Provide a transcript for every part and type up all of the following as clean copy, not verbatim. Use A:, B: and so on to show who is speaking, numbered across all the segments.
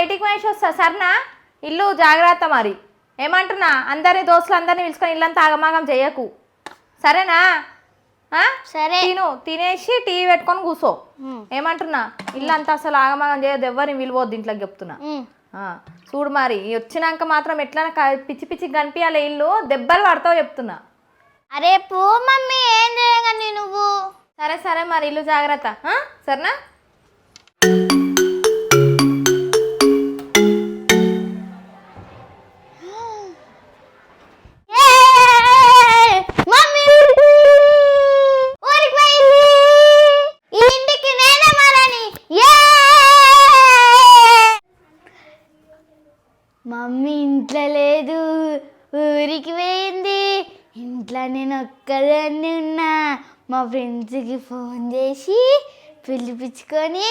A: బయటికి వేసి వస్తా సరేనా? ఇల్లు జాగ్రత్త మరి. ఏమంటున్నా, అందరినీ దోస్తులు అందరినీ పిలుచుకొని ఇల్లంతా ఆగమాగం చేయకు సరేనా?
B: సరే.
A: తినేసి టీవీ పెట్టుకొని కూర్చో. ఏమంటున్నా, ఇల్లు అంతా అసలు ఆగమాగం చేయదు, ఎవరిని విలువద్దు ఇంట్లోకి చెప్తున్నా. చూడు మరి వచ్చినాక మాత్రం ఎట్లా పిచ్చి పిచ్చి కనిపించాలి, ఇల్లు దెబ్బలు పడతావు చెప్తున్నా.
B: అరే పో మమ్మీ, ఏం చేయగని నువ్వు.
A: సరే సరే మరి ఇల్లు జాగ్రత్త సరేనా?
B: మమ్మీ ఇంట్లో లేదు, ఊరికి పోయింది. ఇంట్లో నేను ఒక్కదాన్ని ఉన్నా. మా ఫ్రెండ్స్కి ఫోన్ చేసి పిలిపించుకొని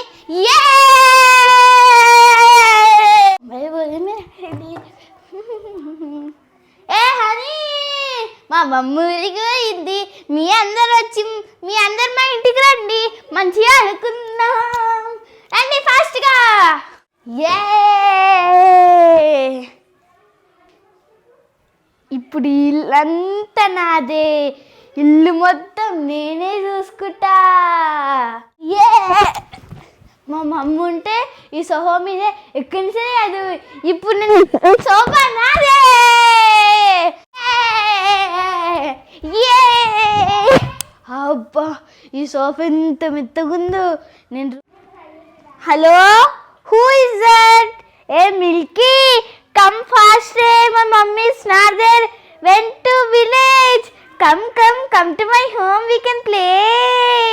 B: ఏ హనీ మా మమ్మీ ఊరికి పోయింది. మీ అందరు మా ఇంటికి రండి, మంచిగా ఆడుకుందాం. రండి ఫాస్ట్గా. ఇప్పుడు ఇల్లంతా నాదే, ఇల్లు మొత్తం నేనే చూసుకుంటా. మా మమ్మ ఉంటే ఈ సోఫా మీదే ఎక్కడి నుంచి అది. ఇప్పుడు నేను సోఫా నాదే. అబ్బా ఈ సోఫా ఎంత మెత్తగుందో. నేను hello, who is that? Hey Milky, come fast. My mummy is not there. Went to village. Come to my home. We can play.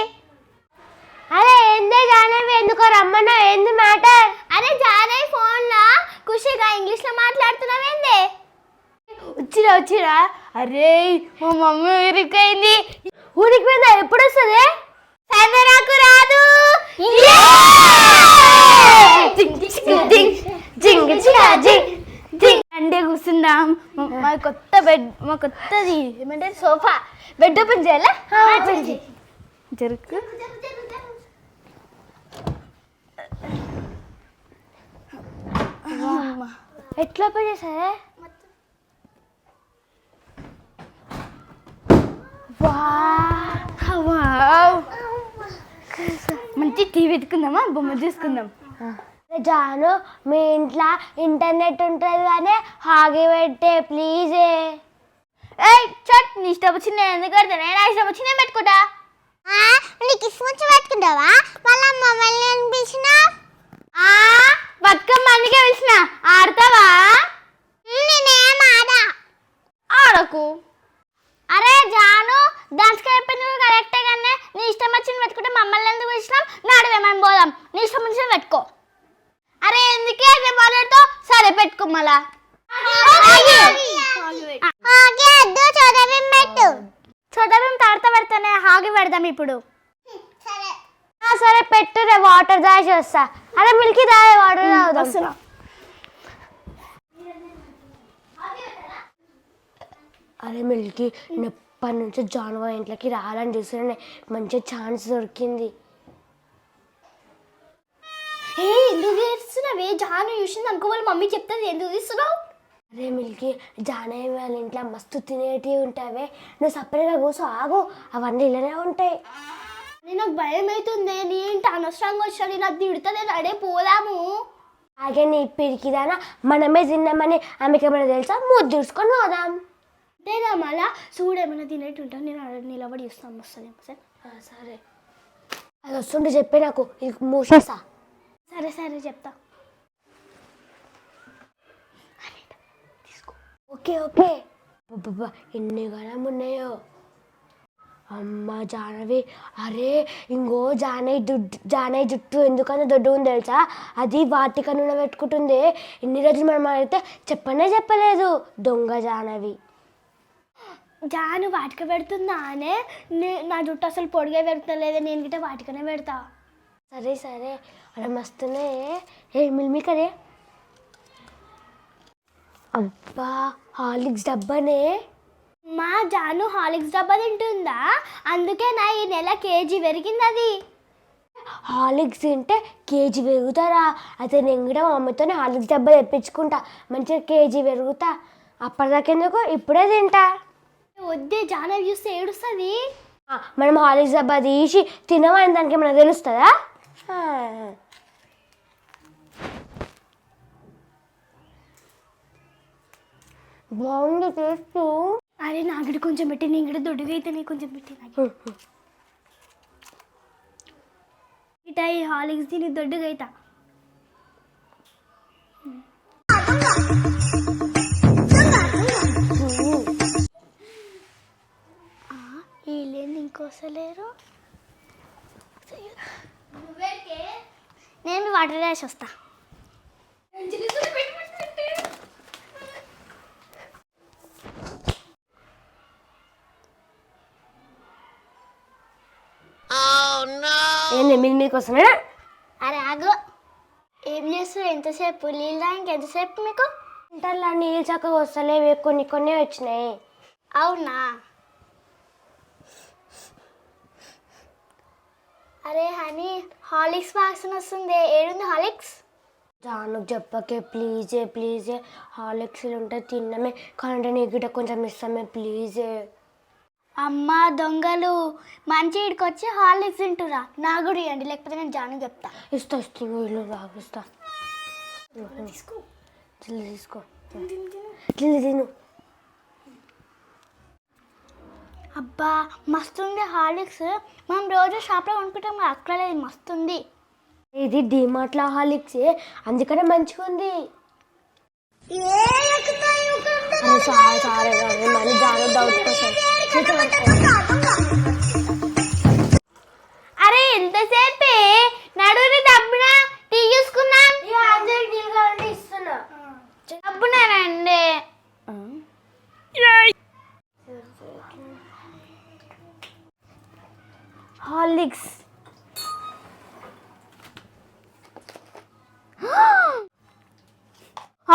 B: అరే ఏందే జానవి, ఎందుకో రమ్మన్నా? ఏంది మ్యాటర్? అరే జానవి ఫోన్లో ఖుషిగా ఇంగ్లీష్లో మాట్లాడుతున్నావేందే? వచ్చిరా. అరే మా మమ్మీ ఊరికి అయింది. ఊరికి పోయిందా? ఎప్పుడు వస్తుంది? సరే నాకు రాదు. అంటే కూర్చుందాం. మా కొత్తది ఏమంటే సోఫా బెడ్ ఓపెన్ చేయాలా? జరుగు. ఎట్లా ఓపెన్ చేసారే? మంచి టీవీ పెట్టుకుందామా, బొమ్మ చూసుకుందాం. జాను మీ ఇంట్లో ఇంటర్నెట్ ఉంటుంది కానీ హాగి పెట్టే ప్లీజే. చట్, నీ ఇష్టం వచ్చింది నేను ఎందుకు కడతా? నేను ఇష్టం వచ్చింది నేను పెట్టుకుంటా. నీకు ఇష్టం వచ్చి పెట్టుకుంటావా? మళ్ళీ మమ్మల్ని అనిపించిన బతుకమ్మ అందుకే పిలిచిన. ఆడతావా? నేనేం ఆడకు. అరే జాను, డాన్స్ అయిపోయింది కరెక్టే కానీ నీ ఇష్టం వచ్చింది పెట్టుకుంటే మమ్మల్ని ఎందుకు పిలిచినాం? నాడువే మనం పోదాం. నీ ఇష్టం వచ్చింది పెట్టుకో. అరే ఎందుకే అదే మాట్లాడుతూ? సరే పెట్టుకో. మళ్ళా చోటబిం తాడతా పెడతానే, హాగి పెడదాం ఇప్పుడు. సరే పెట్టు, రే వాటర్ దాచి వస్తా. అరే మిల్కీ దాయ వాటర్ తాగుదాం. అరే మిల్కీ, ఎప్పటి నుంచి జాను ఇంట్లోకి రావాలని చూస్తున్నా, మంచి ఛాన్స్ దొరికింది. ఎందుకు తీస్తున్నావే? జాను చూసింది అనుకో, వాళ్ళ మమ్మీ చెప్తుంది. ఎందుకు తీస్తున్నావు? అరే మిల్కీ, జానయ్య వాళ్ళ ఇంట్లో మస్తు తినేటివి ఉంటావే, నువ్వు సపరేట్గా కూర్చో, ఆగు, అవన్నీ ఇలానే ఉంటాయి. నాకు భయం అవుతుంది. నీ ఇంటి అనవసరంగా వచ్చాడు, నాకు తిడుతుంది. అడే పోదాము. అలాగే నీ పిరికిదానా, మనమే తిన్నామని ఆమెకి ఏమైనా తెలుసా? ముద్దు చూసుకొని పోదాం. అంతేగా మళ్ళా చూడేమైనా తినేట్టు ఉంటాను. నేను నిలబడి చూస్తాను. వస్తానేమో. సరే అది వస్తుంటే చెప్పే, నాకు మూసేస్తా. సరే చెప్తా. ఓకే ఎన్ని గణం ఉన్నాయో అమ్మ జానవి. అరే ఇంకో జానయ్య జుట్టు ఎందుకన్నా దొడ్డు ఉంది తెలుసా? అది వాటిక నూనె పెట్టుకుంటుంది. ఇన్ని రోజులు మనం అయితే చెప్పలేదు. దొంగ జానవి. జాను వాటిక పెడుతుందా అనే? నా జుట్టు అసలు పొడిగా పెడతలేదు. నేను గిట్ట వాటికనే పెడతా. సరే అలా మస్తునే. మిల్మి కదే. అబ్బా హార్లిక్స్ డబ్బానే. మా జాను హార్లిక్స్ డబ్బా తింటుందా? అందుకే నా ఈ నెల కేజీ పెరిగింది. అది హార్లిక్స్ తింటే కేజీ పెరుగుతారా? అయితే నేను కూడా మా మమ్మీతోనే హార్లిక్స్ డబ్బా తెప్పించుకుంటా, మంచిగా కేజీ పెరుగుతా. అప్పటిదాకెందుకు ఇప్పుడే తింటా.
C: వద్దే జానవి చూస్తే ఏడుస్తుంది.
B: మనం హార్లిక్స్ డబ్బా తీసి తినమని దానికి ఏమైనా తెలుస్తుందా? బాగుంది టేస్ట్.
C: అరే నాగడి కొంచెం పెట్టి, నేను కూడా దొడ్డుగా అయితే నీకు కొంచెం పెట్టి. ఇటా ఈ హాలిక్స్ తిని దొడ్డుగా అవుతా. వీళ్ళేంది ఇంకోసలేరు. నేను వాటర్ ర్యాష్ వస్తా.
B: ఏంది మీకు వస్తున్నాడా?
C: అరే ఆగు, ఏం చేస్తారు? ఎంతసేపు నీళ్ళు తాగడానికి ఎంతసేపు మీకు?
B: ఇంటర్లో నీళ్ళు చక్కగా వస్తలేవు, కొన్ని వచ్చినాయి.
C: అవునా? అరే హనీ, హాలిక్స్ వాసన వస్తుంది. ఏడుంది హాలిక్స్?
B: జానుకు చెప్పకే ప్లీజే. హార్లిక్స్లు ఉంటే తిన్నమే, కానీ నీ గిట్ట కొంచెం ఇస్తామే ప్లీజే.
C: అమ్మ దొంగలు, మంచి ఇడికి వచ్చి హాలిక్స్ తింటురా. నా కూడా ఇవ్వండి, లేకపోతే నేను జాను చెప్తా.
B: ఇస్తా ఇల్లు రాగిస్తా. తీసుకో తిను.
C: అబ్బా మస్తుంది హాలిక్స్. మనం రోజు షాప్లో కొనుక్కుంటాం కదా, అక్కడ లేదు, మస్తుంది.
B: ఇది డిమార్ట్లో హార్లిక్స్, అందుకనే మంచిగా ఉంది. సారీ మరి జాను డౌట్ కోసం.
C: అరే ఎంతసేపే నడువుని డబ్బున టీ చూసుకుందాం.
B: ఇస్తున్నా
C: డబ్బునండి.
B: హార్లిక్స్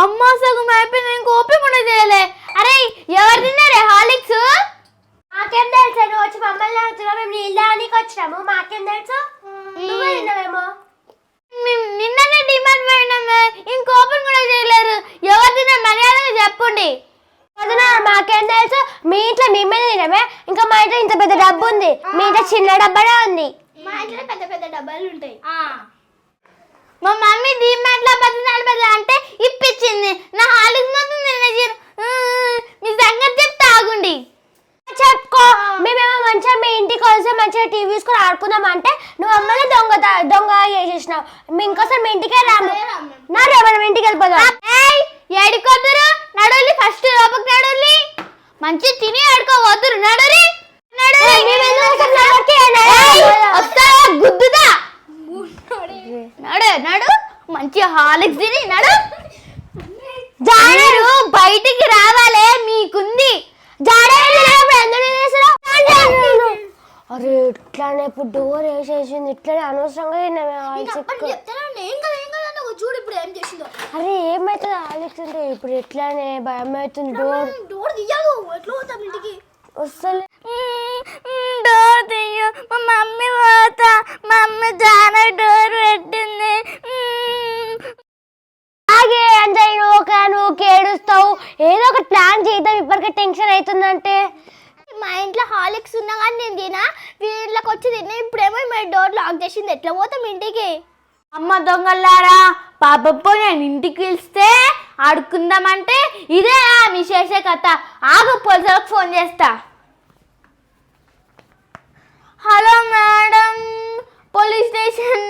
C: అమ్మ సగం అయిపోయింది, నేను ఓపిక కూడా చేయలే. అరే ఎవరు తిన్నారే హాలిక్స్?
B: మాకేం తెలుసు, నువ్వు వచ్చి మమ్మల్ని అడుగుతున్నావు, మేము నీళ్ళు తాగనీకి వచ్చినాము, మాకేం తెలుసు? నువ్వే తిన్నావేమో.
C: నిన్ననే డిమాండ్ పోయినామే, ఇంకోపన్ కూడా చేయలేరు. ఎవరు తిన్నా మర్యాదగా చెప్పండి.
B: మాకేం తెలుసు? మీ ఇంట్లో మేమే తినమే, ఇంకా మా ఇంట్లో ఇంత పెద్ద డబ్బు ఉంది, మీ ఇంట్లో చిన్న డబ్బానే ఉంది.
C: మా ఇంట్లో పెద్ద పెద్ద డబ్బాలు ఉంటాయి. మా మమ్మీ డిమాండ్ లో 10 అంటే ఇప్పించింది. నా హాలిక్స్ మొత్తం తినేసారు. మీ సంగతి చెప్తే ఆగుండి.
B: చెప్పుకో, మేమేమో మంచిగా మీ ఇంటికి వస్తే మంచిగా టీవీ చూసుకొని ఆడుకుందాం అంటే నువ్వు అమ్మని దొంగ చేసేసినావు. ఇంకోసారి మీ ఇంటికే రాము. మనం ఇంటికి వెళ్ళిపోదాం.
C: ఏడుకోద్దురు, నడులి ఫస్ట్ లోపలికి నడులి. మంచి తిని ఆడుకోవద్దురు, నడురి. గుద్దుదా నడు. మంచి హాలిక్స్ తిని నడు. జానరు బయటికి రావాలే, మీకుంది.
B: అరే ఇట్లానే ఇప్పుడు డోర్ వేసేసింది, ఇట్లానే అనవసరంగా
C: చూడు ఇప్పుడు ఏం చేసిందో.
B: అరే ఏమైతుంది హాలిక్స్ అంటే ఇప్పుడు ఎట్లానే భయం అవుతుంది.
C: డోర్ తీయాలి, ఎట్లా పోతాం ఇంటికి?
B: వస్తలే
C: డోర్ తీయ. మా మమ్మీ పోతా, మా అమ్మ జాన డోర్ పెట్టింది.
B: ఆగే అంటే నువ్వు ఏడుస్తావు. ఏదో ఒక ప్లాన్ చేద్దాం, ఇప్పటికే టెన్షన్ అవుతుందంటే.
C: మా ఇంట్లో హాలిక్స్ ఉన్నా కానీ నేను తినా, వీళ్ళకి వచ్చి తిన్నా. ఇప్పుడేమో మేము డోర్ లాక్ చేసింది, ఎట్లా పోతాం ఇంటికి? అమ్మ దొంగలారా, పాపప్పో నేను ఇంటికి పిలిస్తే ఆడుకుందామంటే ఇదే మీ చేసే కథ. ఆగు, పోలీసులకు ఫోన్ చేస్తా. Hello madam, police station.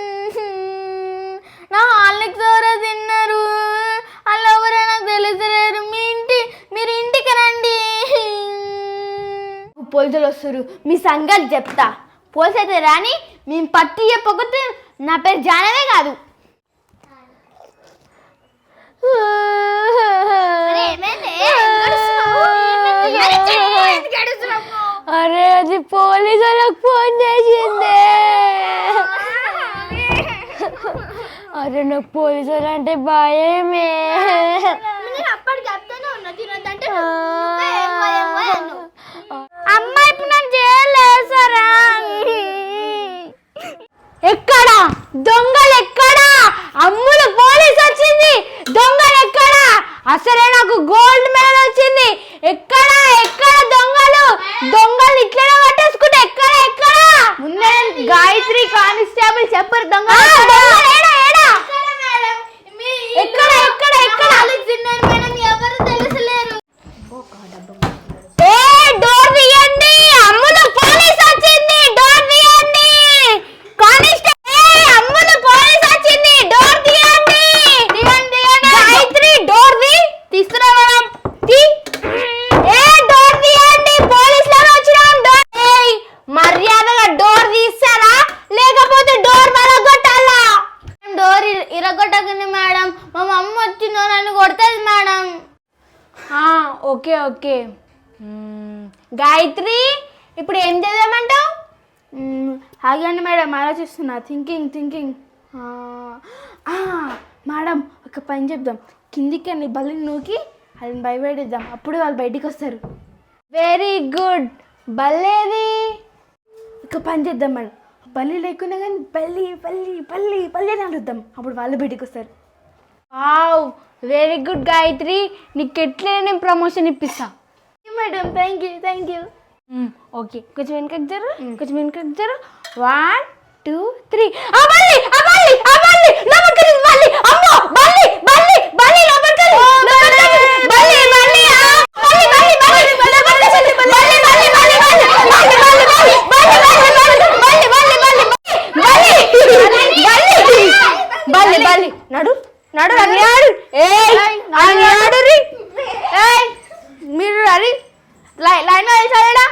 C: నా హాలిక్స్ ఎవరో తిన్నారు, వాళ్ళు ఎవరో నాకు తెలుసలేరు. మీరు ఇంటికి రండి. పోలీసులు వస్తారు, మీ సంగతి చెప్తా. పోలీసు అయితే రాని, మేము పట్టి చెప్పకపోతే నా పేరు జానవే కాదు.
B: అరే అది పోలీసులకు ఫోన్ చేసిందే. అరే నాకు పోలీసులు అంటే భయమే.
C: అమ్మ ఇప్పుడు నన్ను చేయలేసారా?
B: ఎక్కడా అసలే నాకు గోల్డ్ మెడల్ వచ్చింది. ఎక్కడ ఎక్కడ దొంగలు ఇట్లనే పట్టేసుకుంటే ఎక్కడ ముందే గాయత్రి కానిస్టేబుల్ చెప్పరు దొంగ ఎక్కడ
C: ఎవరు తెలుసులేరు.
B: డోర్ తీయండి, అమ్ములు పోలీస్ వచ్చింది, డోర్ తీయండి. కానిస్టేబుల్ అమ్ములు పోలీస్ వచ్చింది, డోర్ తీయండి. గాయత్రి డోర్ తీస్తున్నా మేడం. డోర్ తీయండి, పోలీసులు వచ్చినాం. మర్యాదగా డోర్ తీస్తారా లేకపోతే డోర్ పలగొట్టాలా?
C: డోర్ ఇరగొట్టకండి మేడం, మా మమ్మ వచ్చిందో నన్ను కొడుతుంది మేడం.
B: Okay okay. గాయత్రి ఇప్పుడు ఏం చేద్దామంటావు?
C: ఆగండి మేడం, ఆలోచిస్తున్నా. థింకింగ్. మేడం ఒక పని చెప్దాం, కిందికి అన్ని బల్లి నూకి అది భయపెడిద్దాం, అప్పుడు వాళ్ళు బయటికి వస్తారు.
B: Very good. బల్లేది?
C: ఒక పని చేద్దాం మేడం, బల్లి లేకున్నా కానీ బల్లి బల్లి బల్లి బల్లి అని అడుగుదాం, అప్పుడు వాళ్ళు బయటికి వస్తారు.
B: Wow, very good Gayatri. నీకు ఎట్లే నేను ప్రమోషన్ ఇప్పిస్తా.
C: Madam thank you.
B: ఓకే, కొంచెం వెనకకి జరు. 1 2 3.
C: మీరు అది లైన్ వేసాడా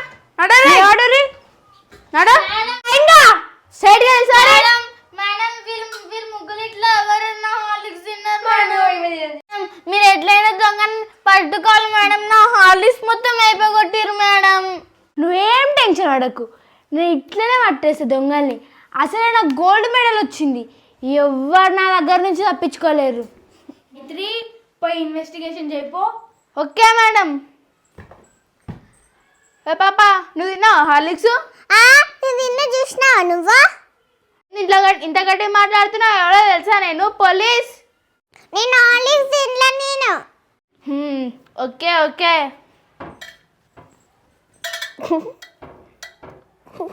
C: మీరు ఎట్లయినా దొంగని పట్టుకోవాలి మేడం. నా హార్లిక్స్ మొత్తం అయిపోగొట్టిరు మేడం.
B: నువ్వేం టెన్షన్ పడకు, నేను ఇట్లనే పట్టేస్తా దొంగల్ని. అసలే నాకు గోల్డ్ మెడల్ వచ్చింది, ఎవరు నా దగ్గర నుంచి తప్పించుకోలేరు.
C: పోయి ఇన్వెస్టిగేషన్ చేయపో. Okay madam. ఏ పాప, నువ్వు తిన్నావా హార్లిక్స్?
B: చూసినావా నువ్వా?
C: ఇంత గట్టి మాట్లాడుతున్నావు, ఎవరో తెలుసా? నేను పోలీస్.
B: నేను హార్లిక్స్ తినలే నేను.
C: ఓకే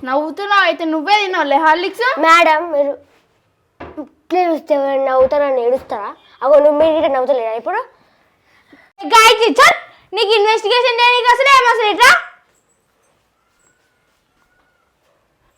C: నవ్వుతున్నావు అయితే, నువ్వే తిన్నావులే హార్లిక్స్.
B: మేడం మీరు ఇట్లే చూస్తే ఎవరైనా నవ్వుతారని ఏడుస్తారా? అగో నువ్వు మీరు నవ్వుతలేదా ఇప్పుడు? గాయత్రి చల్, నీకు ఇన్వెస్టిగేషన్ చేయడానికి అసలు ఏమసలు ఇట్లా?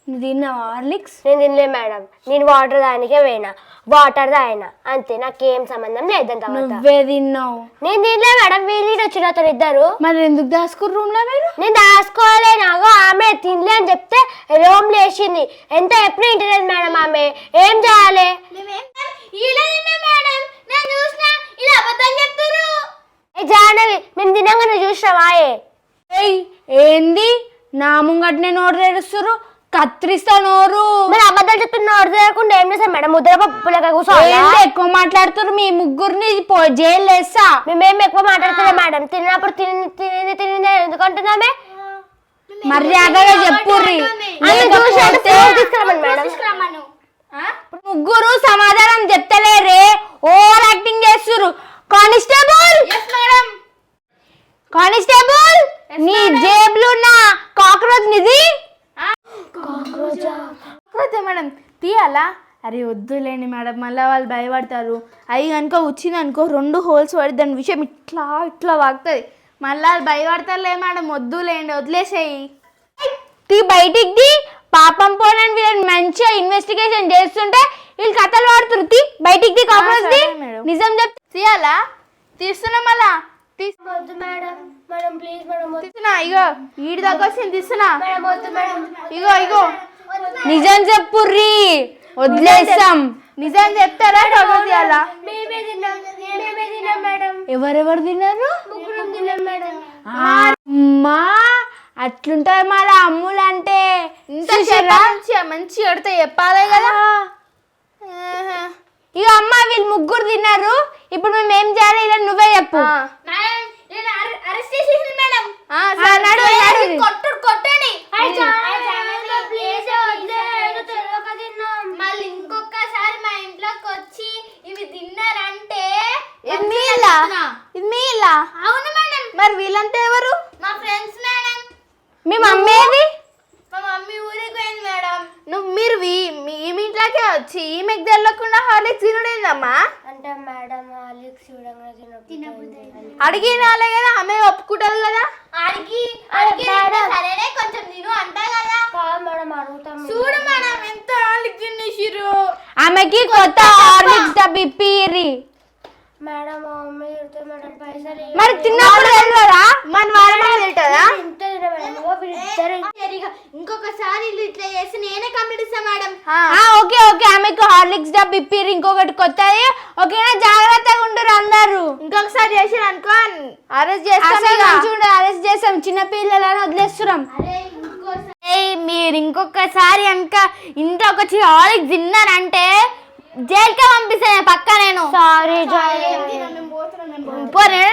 B: నువ్వు తిన్నావా హార్లిక్స్?
D: నేను తినలే మేడం, నేను వాటర్ దానికే పోయినా, వాటర్ తాగినా అంతే, నాకేం సంబంధం లేదని.
B: నువ్వే తిన్నావు.
D: నేను తినలే మేడం, వీళ్ళు వచ్చిన అతను ఇద్దరు.
B: మరి ఎందుకు దాచుకుర్రు రూమ్ లో మీరు?
D: నేను దాచుకోలే, నాకు ఆమె తినలే అని చెప్తే రూమ్ లేచింది. ఎంత ఎప్పుడు ఇంటర్నెట్ మేడం, ఆమె ఏం చేయాలి? జానవి మేము తినంగానే చూసినావా?
B: ఏంది నా ముంగట్నే నోరు తెరుస్తురు, కత్తిరిస్తా నోరు.
D: మరి అబద్ధాలు చెప్తున్న నోరు తెరకుండా ఏం చేస్తాం మేడం? ముద్రపప్పులక కూర్చోవాలి.
B: ఎక్కువ మాట్లాడుతున్నారు, మీ ముగ్గురిని జైలు వేస్తా.
D: మేమేం ఎక్కువ మాట్లాడుతున్నాం మేడం, తిన్నప్పుడు తినింది ఎందుకంటున్నామే?
B: మర్యాదగా చెప్పుర్రి, ముగ్గురు సమాధానం చెప్తలేరే, ఓవర్ యాక్టింగ్ చేస్తుర్రు. కానిస్టేబుల్ నీ జేబులో ఉన్న కాక్రోచ్ నిధి.
C: మేడం తీయాలా? అరే వద్దులేండి మేడం, మళ్ళీ వాళ్ళు భయపడతారు. అవి కనుక వచ్చింది అనుకో 2 హోల్స్ పడి దాని విషయం ఇట్లా వాగుతుంది, మళ్ళీ వాళ్ళు భయపడతారులే మేడం. వద్దులేండి, వదిలేసేయి.
B: బయటికి పాపం పోనని వీళ్ళని మంచిగా ఇన్వెస్టిగేషన్ చేస్తుంటే వీళ్ళు కథలు వాడుతురు. బయటికి కాక్రోచ్ నిజం చెప్తే
C: తీయాలా? తీస్తున్నా మళ్ళా తీస్తున్నా. ఇగో ఈడి దగ్గర వచ్చింది, తీస్తున్నా. ఇగో
B: నిజం చెప్పుర్రి, వదిలేస్తాం.
C: నిజం చెప్తారా? తీయాలా?
B: ఎవరెవరు తిన్నారు? అమ్మా అట్లుంటాయి మళ్ళా అమ్ములు అంటే.
C: మంచి ఎడితే చెప్పాలి కదా.
B: ఇక అమ్మ వీళ్ళు ముగ్గురు తిన్నారు, ఇప్పుడు మేము ఏం చేయాలి? ఇలా నువ్వే చెప్పు.
C: మళ్ళీ ఇంకొకసారి మా ఇంట్లోకి వచ్చి ఇవి తిన్నారంటే
B: నీళ్ళ ఇల్లా ఇది మీ ఇల్లా?
C: అవును మేడం,
B: మరి వీళ్ళంతా ఎవరు?
C: మా ఫ్రెండ్స్ మేడం.
B: మీ మమ్మీ ఏది?
C: మా మమ్మీ ఊరికి పోయింది మేడం.
B: మీరు మీ ఇంట్లోకే వచ్చి ఈమెకు తెల్లకుండా హార్లిక్స్ తినడేందమ్మా?
D: అంటే మేడం హార్లిక్స్ చూడంగా
B: అడిగినాలే కదా, ఆమె ఒప్పుకుంటది కదా.
C: అడిగి సరేనే కొంచెం తిను అంటా కదా.
D: మేడం అడుగుతాం.
C: చూడు మేడం ఎంత హాలిక్ తినేసిర్రు.
B: ఆమెకి కొత్త హార్లిక్స్ డబ్బి ఇప్పిర్రి.
D: మేడం మా మమ్మీ తిడితే మేడం పైసలు
B: మరి తిన్నప్పుడు తెలియదా? మన వాళ్ళ తింటుందా?
D: ఇంత మేడం
C: ఇంకొకసారి ఇట్లా చేసి నేనే కంప్లీట్ ఇస్తా మేడం.
B: ఓకే ఓకే, ఆమెకు హార్లిక్స్ డబ్బి ఇప్పిర్రి ఇంకొకటి కొత్తది. ఓకేనా? జాగ్రత్తగా ఉండరు అందరు. ఇంకొకసారి చేసిరు అనుకో అరెస్ట్ చేస్తాం. అరెస్ట్ చేస్తాం, చిన్న పిల్లలని వదిలేస్తున్నాం. మీరు ఇంకొకసారి కనుక ఇంత ఒక హార్లిక్స్ తిన్నారంటే జైలుకే పంపిస్తాను పక్క. నేను
D: సారీ
B: పోరే